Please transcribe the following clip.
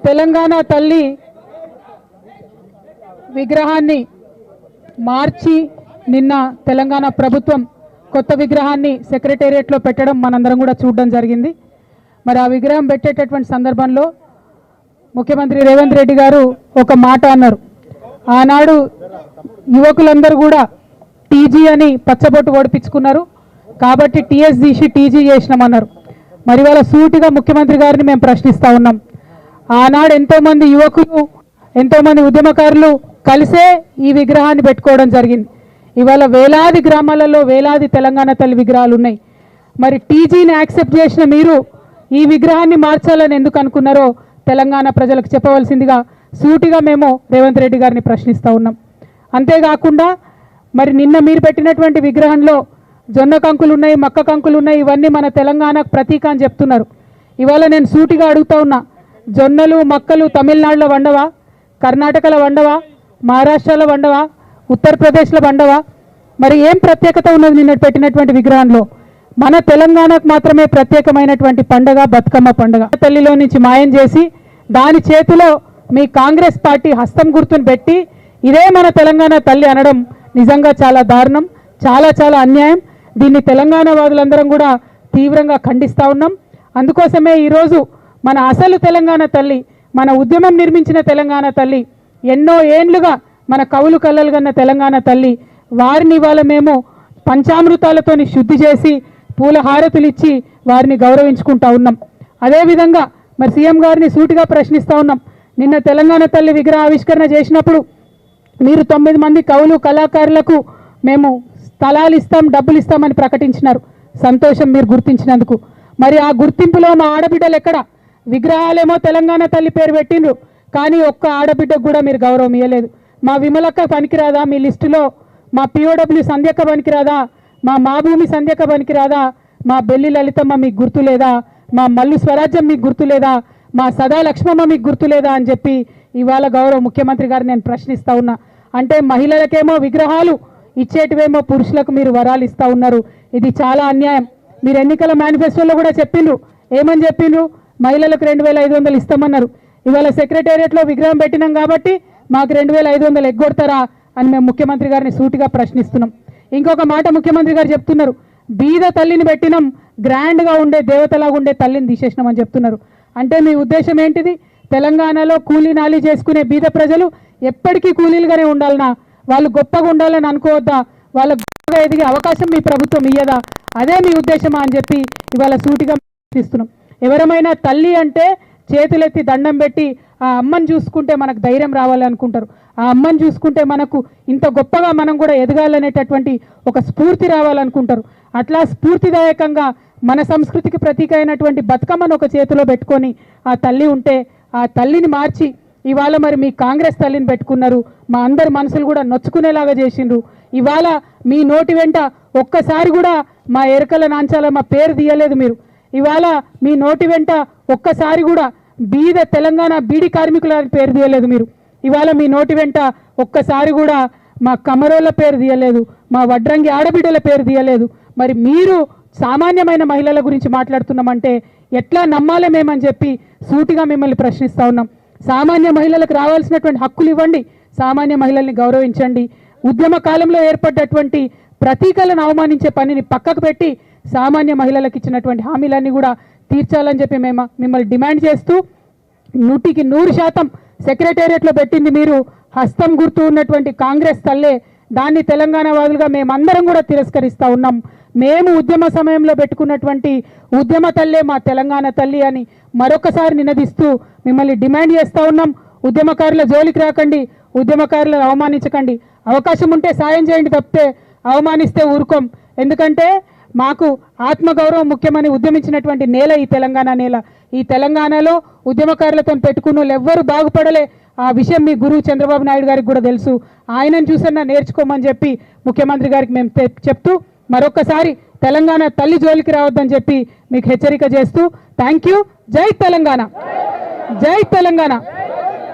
తెలంగాణ తల్లి విగ్రహాన్ని మార్చి నిన్న తెలంగాణ ప్రభుత్వం కొత్త విగ్రహాన్ని సెక్రటేరియట్లో పెట్టడం మనందరం కూడా చూడడం జరిగింది. మరి ఆ విగ్రహం పెట్టేటటువంటి సందర్భంలో ముఖ్యమంత్రి రేవంత్ రెడ్డి గారు ఒక మాట అన్నారు. ఆనాడు యువకులందరూ కూడా టీజీ అని పచ్చబొట్టు ఓడిపించుకున్నారు కాబట్టి టీఎస్ తీసి టీజీ చేసినామన్నారు. మరి వాళ్ళ సూటిగా ముఖ్యమంత్రి గారిని మేము ప్రశ్నిస్తూ ఉన్నాం. ఆనాడు ఎంతోమంది యువకులు ఎంతోమంది ఉద్యమకారులు కలిసే ఈ విగ్రహాన్ని పెట్టుకోవడం జరిగింది. ఇవాళ వేలాది గ్రామాలలో వేలాది తెలంగాణ తల్లి విగ్రహాలు ఉన్నాయి. మరి టీజీని యాక్సెప్ట్ చేసిన మీరు ఈ విగ్రహాన్ని మార్చాలని ఎందుకు అనుకున్నారో తెలంగాణ ప్రజలకు చెప్పవలసిందిగా సూటిగా మేము రేవంత్ రెడ్డి గారిని ప్రశ్నిస్తూ ఉన్నాం. అంతేకాకుండా మరి నిన్న మీరు పెట్టినటువంటి విగ్రహంలో జొన్న కంకులు ఉన్నాయి, మక్క కంకులు ఉన్నాయి, ఇవన్నీ మన తెలంగాణకు ప్రతీక అని చెప్తున్నారు. ఇవాళ నేను సూటిగా అడుగుతా ఉన్నా, జొన్నలు మక్కలు తమిళనాడులో వండవా, కర్ణాటకలో వండవా, మహారాష్ట్రలో వండవా, ఉత్తరప్రదేశ్లో వండవా? మరి ఏం ప్రత్యేకత ఉన్నది నిన్న పెట్టినటువంటి విగ్రహంలో? మన తెలంగాణకు మాత్రమే ప్రత్యేకమైనటువంటి పండగ బతుకమ్మ పండుగ. తల్లిలో నుంచి మాయం చేసి దాని చేతిలో మీ కాంగ్రెస్ పార్టీ హస్తం గుర్తును పెట్టి ఇదే మన తెలంగాణ తల్లి అనడం నిజంగా చాలా దారుణం, చాలా చాలా అన్యాయం. దీన్ని తెలంగాణ వాదులందరం కూడా తీవ్రంగా ఖండిస్తూ ఉన్నాం. అందుకోసమే ఈరోజు మన అసలు తెలంగాణ తల్లి, మన ఉద్యమం నిర్మించిన తెలంగాణ తల్లి, ఎన్నో ఏండ్లుగా మన కవులు కళ్ళలుగన్న తెలంగాణ తల్లి, వారిని ఇవాళ మేము పంచామృతాలతోని శుద్ధి చేసి పూల హారతులు ఇచ్చి వారిని గౌరవించుకుంటా ఉన్నాం. అదేవిధంగా మరి సీఎం గారిని సూటిగా ప్రశ్నిస్తూ ఉన్నాం. నిన్న తెలంగాణ తల్లి విగ్రహ ఆవిష్కరణ చేసినప్పుడు మీరు 9 మంది కవులు కళాకారులకు మేము స్థలాలు ఇస్తాం, డబ్బులు ఇస్తామని ప్రకటించినారు. సంతోషం మీరు గుర్తించినందుకు. మరి ఆ గుర్తింపులో మా ఆడబిడ్డలు ఎక్కడ? విగ్రహాలేమో తెలంగాణ తల్లి పేరు పెట్టిండ్రు, కానీ ఒక్క ఆడబిడ్డకు కూడా మీరు గౌరవం ఇవ్వలేదు. మా విమలక్క పనికిరాదా మీ లిస్టులో? మా పిఓడబ్ల్యూ సంధ్యక్క పనికిరాదా? మా భూమి సంధ్యక్క పనికిరాదా? మా బెల్లి లలితమ్మ మీకు గుర్తు లేదా? మా మల్లు స్వరాజ్యం మీకు గుర్తు లేదా? మా సదా లక్ష్మమ్మ మీకు గుర్తు లేదా అని చెప్పి ఇవాళ గౌరవ ముఖ్యమంత్రి గారు నేను ప్రశ్నిస్తూ ఉన్నా. అంటే మహిళలకేమో విగ్రహాలు ఇచ్చేటివేమో పురుషులకు మీరు వరాలు ఇస్తూ ఉన్నారు. ఇది చాలా అన్యాయం. మీరు ఎన్నికల మేనిఫెస్టోలో కూడా చెప్పిండ్రు. ఏమని చెప్పిండ్రు? మహిళలకు 2500 ఇస్తామన్నారు. ఇవాళ సెక్రటేరియట్లో విగ్రహం పెట్టినాం కాబట్టి మాకు 2500 ఎగ్గొడతారా అని మేము ముఖ్యమంత్రి గారిని సూటిగా ప్రశ్నిస్తున్నాం. ఇంకొక మాట ముఖ్యమంత్రి గారు చెప్తున్నారు, బీద తల్లిని పెట్టినాం, గ్రాండ్గా ఉండే దేవతలాగా ఉండే తల్లిని తీసేసినామని చెప్తున్నారు. అంటే మీ ఉద్దేశం ఏంటిది? తెలంగాణలో కూలీ నాలి చేసుకునే బీద ప్రజలు ఎప్పటికీ కూలీలుగానే ఉండాలనా? వాళ్ళు గొప్పగా ఉండాలని అనుకోవద్దా? వాళ్ళ గొప్పగా ఎదిగే అవకాశం మీ ప్రభుత్వం ఇయ్యదా? అదే మీ ఉద్దేశమా అని చెప్పి ఇవాళ సూటిగా ప్రశ్నిస్తున్నాం. ఎవరమైనా తల్లి అంటే చేతులెత్తి దండం పెట్టి ఆ అమ్మని చూసుకుంటే మనకు ధైర్యం రావాలి అనుకుంటారు. ఆ అమ్మని చూసుకుంటే మనకు ఇంత గొప్పగా మనం కూడా ఎదగాలనేటటువంటి ఒక స్ఫూర్తి రావాలనుకుంటారు. అట్లా స్ఫూర్తిదాయకంగా మన సంస్కృతికి ప్రతీక అయినటువంటి బతుకమ్మను ఒక చేతిలో పెట్టుకొని ఆ తల్లి ఉంటే ఆ తల్లిని మార్చి ఇవాళ మరి మీ కాంగ్రెస్ తల్లిని పెట్టుకున్నారు. మా అందరి మనసులు కూడా నొచ్చుకునేలాగా చేసిండ్రు. ఇవాళ మీ నోటి వెంట ఒక్కసారి కూడా మా ఎరకల నాంచాల మా పేరు తీయలేదు మీరు. ఇవాళ మీ నోటి వెంట ఒక్కసారి కూడా బీద తెలంగాణ బీడి కార్మికుల పేరు తీయలేదు మీరు. ఇవాళ మీ నోటి వెంట ఒక్కసారి కూడా మా కమరోళ్ళ పేరు తీయలేదు, మా వడ్రంగి ఆడబిడ్డల పేరు తీయలేదు. మరి మీరు సామాన్యమైన మహిళల గురించి మాట్లాడుతున్నామంటే ఎట్లా నమ్మాలి మేమని చెప్పి సూటిగా మిమ్మల్ని ప్రశ్నిస్తూ ఉన్నాం. సామాన్య మహిళలకు రావాల్సినటువంటి హక్కులు ఇవ్వండి, సామాన్య మహిళల్ని గౌరవించండి. ఉద్యమ కాలంలో ఏర్పడ్డటువంటి ప్రతీకలను అవమానించే పనిని పక్కకు పెట్టి సామాన్య మహిళలకు ఇచ్చినటువంటి హామీలన్నీ కూడా తీర్చాలని చెప్పి మేము మిమ్మల్ని డిమాండ్ చేస్తూ 100% సెక్రటేరియట్లో పెట్టింది మీరు హస్తం గుర్తు ఉన్నటువంటి కాంగ్రెస్ తల్లే. దాన్ని తెలంగాణ వాదులుగా మేమందరం కూడా తిరస్కరిస్తూ ఉన్నాం. మేము ఉద్యమ సమయంలో పెట్టుకున్నటువంటి ఉద్యమ తల్లే మా తెలంగాణ తల్లి అని మరొకసారి నినదిస్తూ మిమ్మల్ని డిమాండ్ చేస్తూ ఉన్నాం. ఉద్యమకారుల జోలికి రాకండి, ఉద్యమకారులను అవమానించకండి. అవకాశం ఉంటే సాయం చేయండి తప్పితే అవమానిస్తే ఊరుకోం. ఎందుకంటే మాకు ఆత్మగౌరవం ముఖ్యమని ఉద్యమించినటువంటి నేల ఈ తెలంగాణ నేల. ఈ తెలంగాణలో ఉద్యమకారులతో పెట్టుకున్న వాళ్ళు ఎవ్వరూ బాగుపడలే. ఆ విషయం మీ గురువు చంద్రబాబు నాయుడు గారికి కూడా తెలుసు. ఆయనను చూసన్నా నేర్చుకోమని చెప్పి ముఖ్యమంత్రి గారికి మేము చెప్తూ మరొకసారి తెలంగాణ తల్లి జోలికి రావద్దని చెప్పి మీకు హెచ్చరిక చేస్తూ థ్యాంక్ యూ. జై తెలంగాణ, జై తెలంగాణ.